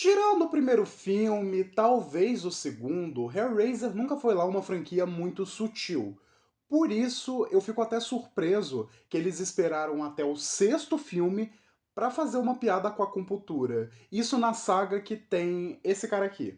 Tirando o primeiro filme, talvez o segundo, Hellraiser nunca foi lá uma franquia muito sutil. Por isso, eu fico até surpreso que eles esperaram até o sexto filme pra fazer uma piada com a acupuntura. Isso na saga que tem esse cara aqui.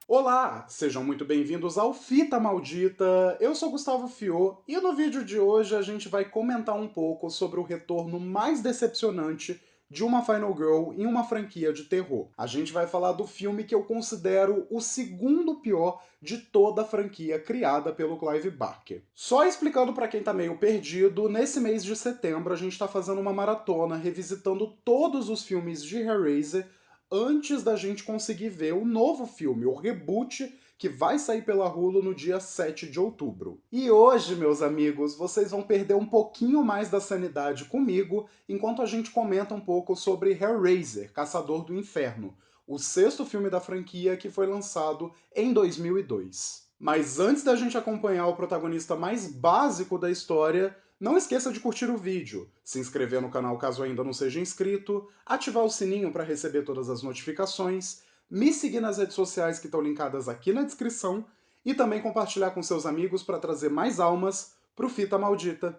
Olá, sejam muito bem-vindos ao Fita Maldita. Eu sou Gustavo Fiô e no vídeo de hoje a gente vai comentar um pouco sobre o retorno mais decepcionante de uma Final Girl em uma franquia de terror. A gente vai falar do filme que eu considero o segundo pior de toda a franquia criada pelo Clive Barker. Só explicando pra quem tá meio perdido, nesse mês de setembro a gente tá fazendo uma maratona revisitando todos os filmes de Hellraiser antes da gente conseguir ver o novo filme, o reboot, que vai sair pela Hulu no dia 7 de outubro. E hoje, meus amigos, vocês vão perder um pouquinho mais da sanidade comigo enquanto a gente comenta um pouco sobre Hellraiser, Caçador do Inferno, o sexto filme da franquia que foi lançado em 2002. Mas antes da gente acompanhar o protagonista mais básico da história, não esqueça de curtir o vídeo, se inscrever no canal caso ainda não seja inscrito, ativar o sininho para receber todas as notificações, me seguir nas redes sociais que estão linkadas aqui na descrição e também compartilhar com seus amigos para trazer mais almas pro Fita Maldita.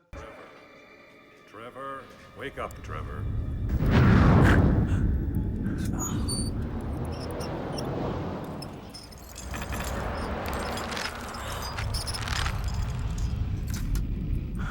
Trevor, wake up, Trevor.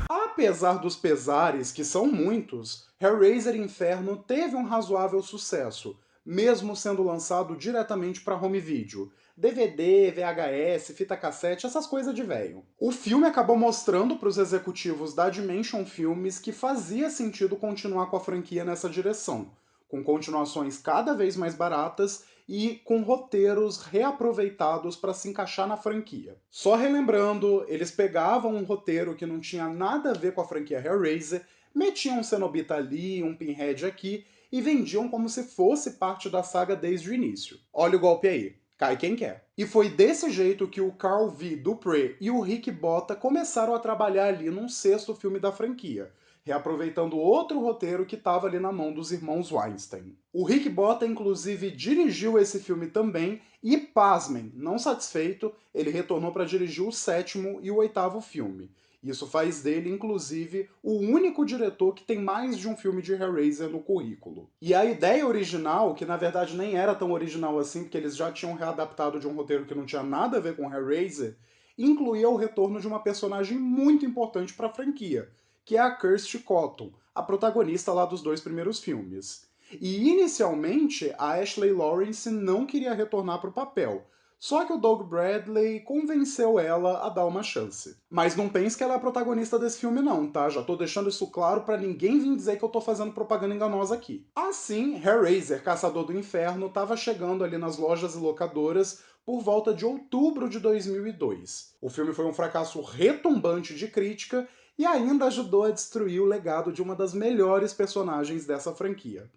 Apesar dos pesares, que são muitos, Hellraiser Inferno teve um razoável sucesso, mesmo sendo lançado diretamente para home video. DVD, VHS, fita cassete, essas coisas de velho. O filme acabou mostrando para os executivos da Dimension Filmes que fazia sentido continuar com a franquia nessa direção, com continuações cada vez mais baratas e com roteiros reaproveitados para se encaixar na franquia. Só relembrando, eles pegavam um roteiro que não tinha nada a ver com a franquia Hellraiser, metiam um Cenobita ali, um Pinhead aqui e vendiam como se fosse parte da saga desde o início. Olha o golpe aí. Cai quem quer. E foi desse jeito que o Carl V. Dupree e o Rick Botta começaram a trabalhar ali num sexto filme da franquia, reaproveitando outro roteiro que estava ali na mão dos irmãos Weinstein. O Rick Botta, inclusive, dirigiu esse filme também e, pasmem, não satisfeito, ele retornou para dirigir o sétimo e o oitavo filme. Isso faz dele, inclusive, o único diretor que tem mais de um filme de Hellraiser no currículo. E a ideia original, que na verdade nem era tão original assim, porque eles já tinham readaptado de um roteiro que não tinha nada a ver com Hellraiser, incluía o retorno de uma personagem muito importante para a franquia, que é a Kirsty Cotton, a protagonista lá dos dois primeiros filmes. E inicialmente a Ashley Lawrence não queria retornar para o papel, só que o Doug Bradley convenceu ela a dar uma chance. Mas não pense que ela é a protagonista desse filme não, tá? Já tô deixando isso claro pra ninguém vir dizer que eu tô fazendo propaganda enganosa aqui. Assim, Hellraiser, Caçador do Inferno, tava chegando ali nas lojas e locadoras por volta de outubro de 2002. O filme foi um fracasso retumbante de crítica e ainda ajudou a destruir o legado de uma das melhores personagens dessa franquia.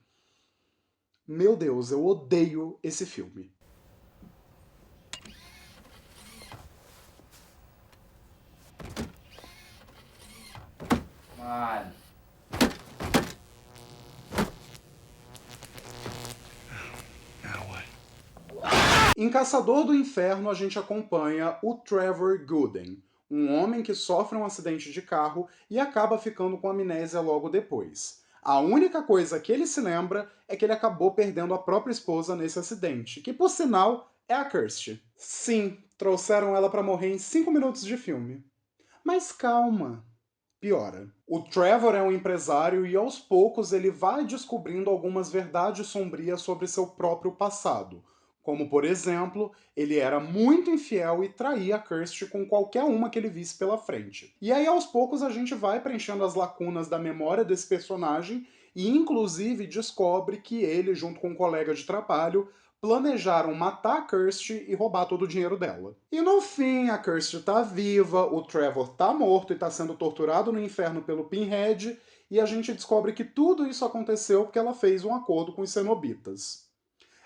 Meu Deus, eu odeio esse filme. Come on. Now what? Em Caçador do Inferno, a gente acompanha o Trevor Gooden, um homem que sofre um acidente de carro e acaba ficando com amnésia logo depois. A única coisa que ele se lembra é que ele acabou perdendo a própria esposa nesse acidente, que por sinal é a Kirsty. Sim, trouxeram ela pra morrer em 5 minutos de filme. Mas calma, piora. O Trevor é um empresário e aos poucos ele vai descobrindo algumas verdades sombrias sobre seu próprio passado. Como, por exemplo, ele era muito infiel e traía a Kirsty com qualquer uma que ele visse pela frente. E aí, aos poucos, a gente vai preenchendo as lacunas da memória desse personagem e, inclusive, descobre que ele, junto com um colega de trabalho, planejaram matar a Kirsty e roubar todo o dinheiro dela. E no fim, a Kirsty tá viva, o Trevor tá morto e tá sendo torturado no inferno pelo Pinhead, e a gente descobre que tudo isso aconteceu porque ela fez um acordo com os cenobitas.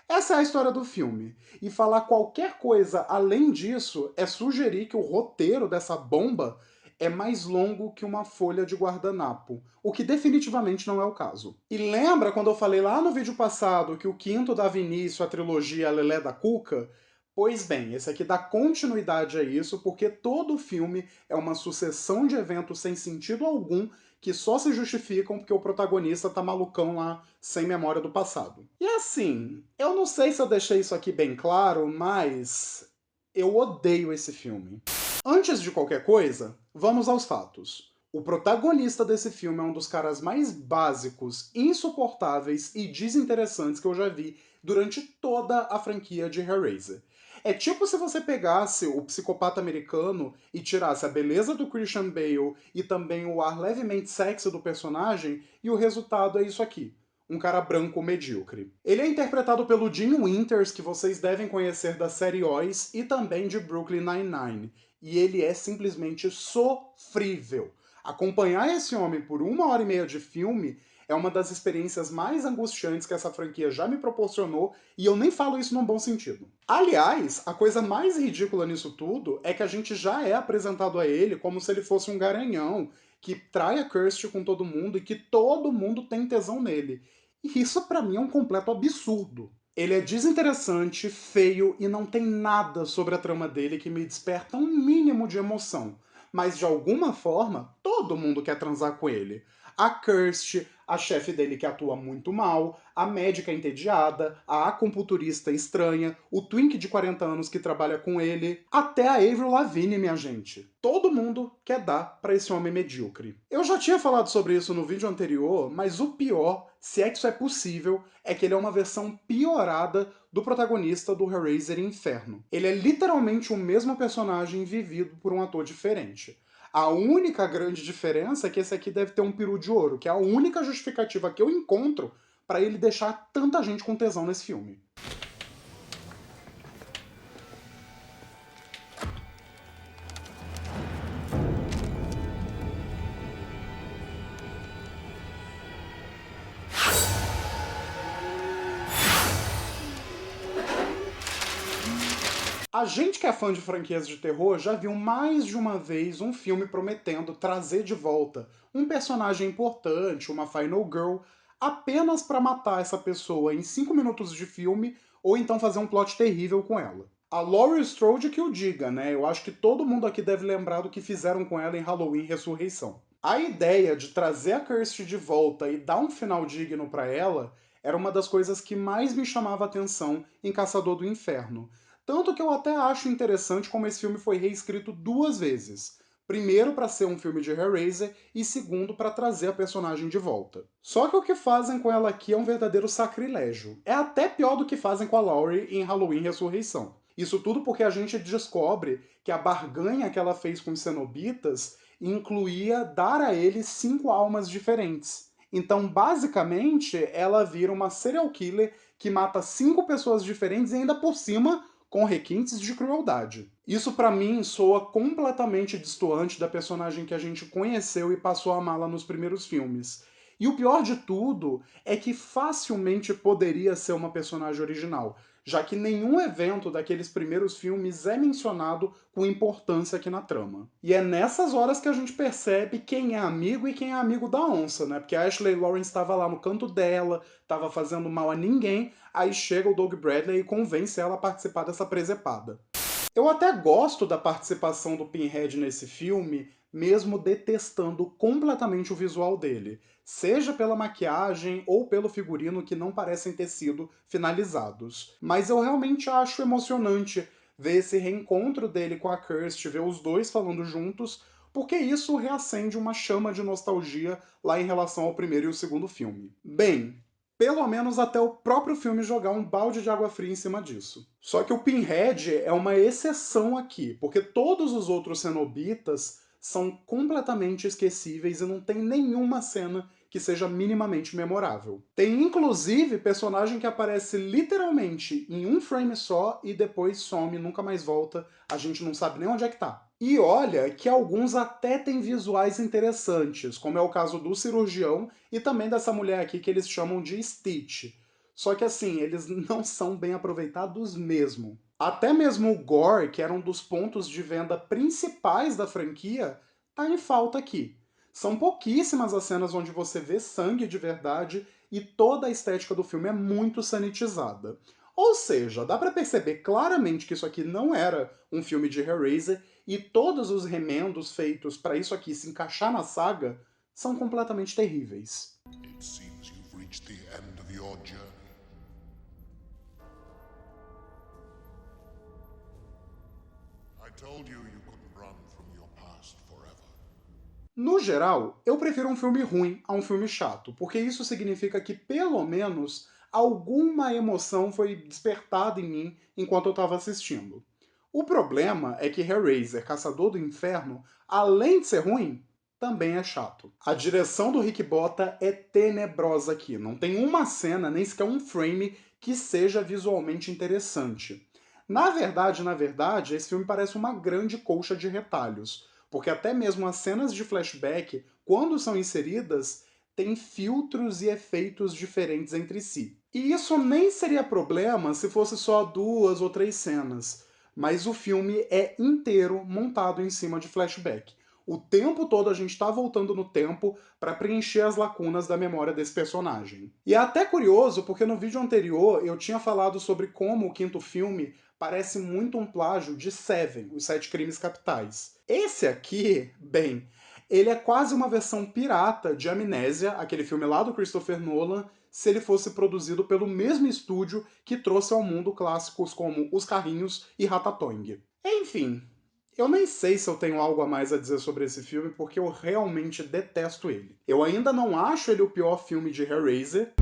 Essa é a história do filme, e falar qualquer coisa além disso é sugerir que o roteiro dessa bomba é mais longo que uma folha de guardanapo, o que definitivamente não é o caso. E lembra quando eu falei lá no vídeo passado que o quinto dava início à trilogia Lelé da Cuca? Pois bem, esse aqui dá continuidade a isso, porque todo o filme é uma sucessão de eventos sem sentido algum que só se justificam porque o protagonista tá malucão lá, sem memória do passado. E assim, eu não sei se eu deixei isso aqui bem claro, mas eu odeio esse filme. Antes de qualquer coisa, vamos aos fatos. O protagonista desse filme é um dos caras mais básicos, insuportáveis e desinteressantes que eu já vi durante toda a franquia de Hellraiser. É tipo se você pegasse o Psicopata Americano e tirasse a beleza do Christian Bale e também o ar levemente sexy do personagem, e o resultado é isso aqui. Um cara branco medíocre. Ele é interpretado pelo Gene Winters, que vocês devem conhecer da série Oz e também de Brooklyn Nine-Nine. E ele é simplesmente sofrível. Acompanhar esse homem por 1 hora e meia de filme é uma das experiências mais angustiantes que essa franquia já me proporcionou, e eu nem falo isso num bom sentido. Aliás, a coisa mais ridícula nisso tudo é que a gente já é apresentado a ele como se ele fosse um garanhão que trai a Kirsty com todo mundo e que todo mundo tem tesão nele. E isso pra mim é um completo absurdo. Ele é desinteressante, feio e não tem nada sobre a trama dele que me desperta um mínimo de emoção. Mas de alguma forma, todo mundo quer transar com ele. A Kirsty, a chefe dele que atua muito mal, a médica entediada, a acupunturista estranha, o twink de 40 anos que trabalha com ele, até a Avril Lavigne, minha gente. Todo mundo quer dar pra esse homem medíocre. Eu já tinha falado sobre isso no vídeo anterior, mas o pior, se é que isso é possível, é que ele é uma versão piorada do protagonista do Hellraiser Inferno. Ele é literalmente o mesmo personagem vivido por um ator diferente. A única grande diferença é que esse aqui deve ter um peru de ouro, que é a única justificativa que eu encontro pra ele deixar tanta gente com tesão nesse filme. A gente que é fã de franquias de terror já viu mais de uma vez um filme prometendo trazer de volta um personagem importante, uma Final Girl, apenas pra matar essa pessoa em 5 minutos de filme ou então fazer um plot terrível com ela. A Laurie Strode que o diga, né? Eu acho que todo mundo aqui deve lembrar do que fizeram com ela em Halloween Ressurreição. A ideia de trazer a Kirsty de volta e dar um final digno pra ela era uma das coisas que mais me chamava a atenção em Caçador do Inferno. Tanto que eu até acho interessante como esse filme foi reescrito 2 vezes. Primeiro para ser um filme de Hellraiser e segundo para trazer a personagem de volta. Só que o que fazem com ela aqui é um verdadeiro sacrilégio. É até pior do que fazem com a Laurie em Halloween Ressurreição. Isso tudo porque a gente descobre que a barganha que ela fez com os cenobitas incluía dar a eles 5 almas diferentes. Então, basicamente, ela vira uma serial killer que mata 5 pessoas diferentes e ainda por cima com requintes de crueldade. Isso pra mim soa completamente destoante da personagem que a gente conheceu e passou a amá-la nos primeiros filmes. E o pior de tudo é que facilmente poderia ser uma personagem original, já que nenhum evento daqueles primeiros filmes é mencionado com importância aqui na trama. E é nessas horas que a gente percebe quem é amigo e quem é amigo da onça, né? Porque a Ashley Lawrence estava lá no canto dela, estava fazendo mal a ninguém, aí chega o Doug Bradley e convence ela a participar dessa presepada. Eu até gosto da participação do Pinhead nesse filme, mesmo detestando completamente o visual dele, seja pela maquiagem ou pelo figurino que não parecem ter sido finalizados. Mas eu realmente acho emocionante ver esse reencontro dele com a Kirsty, ver os dois falando juntos, porque isso reacende uma chama de nostalgia lá em relação ao primeiro e o segundo filme. Bem, pelo menos até o próprio filme jogar um balde de água fria em cima disso. Só que o Pinhead é uma exceção aqui, porque todos os outros cenobitas são completamente esquecíveis e não tem nenhuma cena que seja minimamente memorável. Tem inclusive personagem que aparece literalmente em um frame só e depois some, nunca mais volta, a gente não sabe nem onde é que tá. E olha que alguns até têm visuais interessantes, como é o caso do cirurgião e também dessa mulher aqui que eles chamam de Stitch. Só que assim, eles não são bem aproveitados mesmo. Até mesmo o gore, que era um dos pontos de venda principais da franquia, tá em falta aqui. São pouquíssimas as cenas onde você vê sangue de verdade e toda a estética do filme é muito sanitizada. Ou seja, dá pra perceber claramente que isso aqui não era um filme de Hellraiser e todos os remendos feitos pra isso aqui se encaixar na saga são completamente terríveis. It seems you've reached the end of your journey. I told you you couldn't run from your past forever. No geral, eu prefiro um filme ruim a um filme chato, porque isso significa que pelo menos alguma emoção foi despertada em mim enquanto eu estava assistindo. O problema é que Hellraiser, Caçador do Inferno, além de ser ruim, também é chato. A direção do Rick Botta é tenebrosa aqui, não tem uma cena, nem sequer um frame que seja visualmente interessante. Na verdade, esse filme parece uma grande colcha de retalhos, porque até mesmo as cenas de flashback, quando são inseridas, têm filtros e efeitos diferentes entre si. E isso nem seria problema se fosse só 2 ou 3 cenas, mas o filme é inteiro montado em cima de flashback. O tempo todo a gente tá voltando no tempo para preencher as lacunas da memória desse personagem. E é até curioso, porque no vídeo anterior eu tinha falado sobre como o quinto filme parece muito um plágio de Seven, Os Sete Crimes Capitais. Esse aqui, bem, ele é quase uma versão pirata de Amnésia, aquele filme lá do Christopher Nolan, se ele fosse produzido pelo mesmo estúdio que trouxe ao mundo clássicos como Os Carrinhos e Ratatouille. Enfim, eu nem sei se eu tenho algo a mais a dizer sobre esse filme, porque eu realmente detesto ele. Eu ainda não acho ele o pior filme de Hellraiser,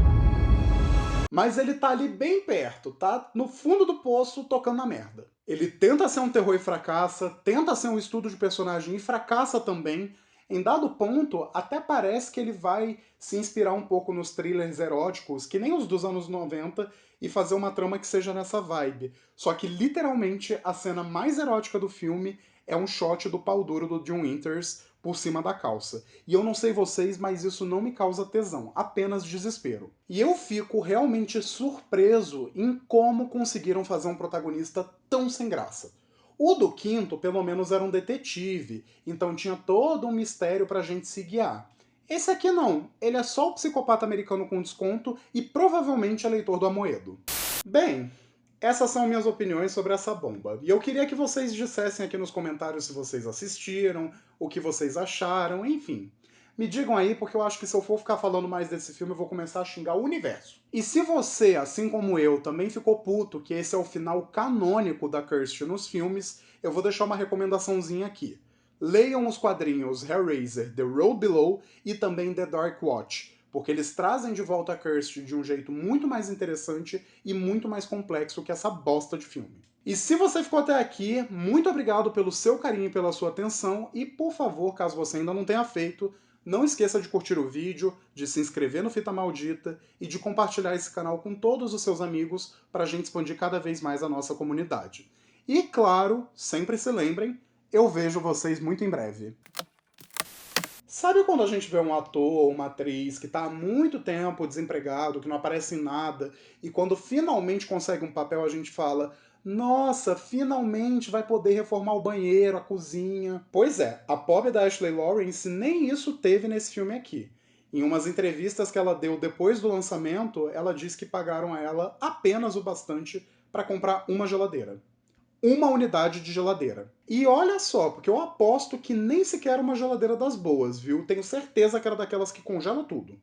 mas ele tá ali bem perto, tá no fundo do poço tocando na merda. Ele tenta ser um terror e fracassa, tenta ser um estudo de personagem e fracassa também. Em dado ponto, até parece que ele vai se inspirar um pouco nos thrillers eróticos, que nem os dos anos 90, e fazer uma trama que seja nessa vibe. Só que, literalmente, a cena mais erótica do filme é um shot do pau duro do Jim Winters por cima da calça. E eu não sei vocês, mas isso não me causa tesão, apenas desespero. E eu fico realmente surpreso em como conseguiram fazer um protagonista tão sem graça. O do quinto, pelo menos, era um detetive, então tinha todo um mistério pra gente se guiar. Esse aqui não, ele é só o psicopata americano com desconto e provavelmente é leitor do Amoedo. Bem, essas são minhas opiniões sobre essa bomba. E eu queria que vocês dissessem aqui nos comentários se vocês assistiram, o que vocês acharam, enfim. Me digam aí, porque eu acho que se eu for ficar falando mais desse filme, eu vou começar a xingar o universo. E se você, assim como eu, também ficou puto que esse é o final canônico da Kirsty nos filmes, eu vou deixar uma recomendaçãozinha aqui. Leiam os quadrinhos Hellraiser, The Road Below e também The Dark Watch, porque eles trazem de volta a Kirsty de um jeito muito mais interessante e muito mais complexo que essa bosta de filme. E se você ficou até aqui, muito obrigado pelo seu carinho e pela sua atenção, e por favor, caso você ainda não tenha feito, não esqueça de curtir o vídeo, de se inscrever no Fita Maldita e de compartilhar esse canal com todos os seus amigos para a gente expandir cada vez mais a nossa comunidade. E claro, sempre se lembrem, eu vejo vocês muito em breve. Sabe quando a gente vê um ator ou uma atriz que está há muito tempo desempregado, que não aparece em nada, e quando finalmente consegue um papel a gente fala: nossa, finalmente vai poder reformar o banheiro, a cozinha. Pois é, a pobre da Ashley Lawrence nem isso teve nesse filme aqui. Em umas entrevistas que ela deu depois do lançamento, ela disse que pagaram a ela apenas o bastante para comprar uma geladeira. Uma unidade de geladeira. E olha só, porque eu aposto que nem sequer uma geladeira das boas, viu? Tenho certeza que era daquelas que congela tudo.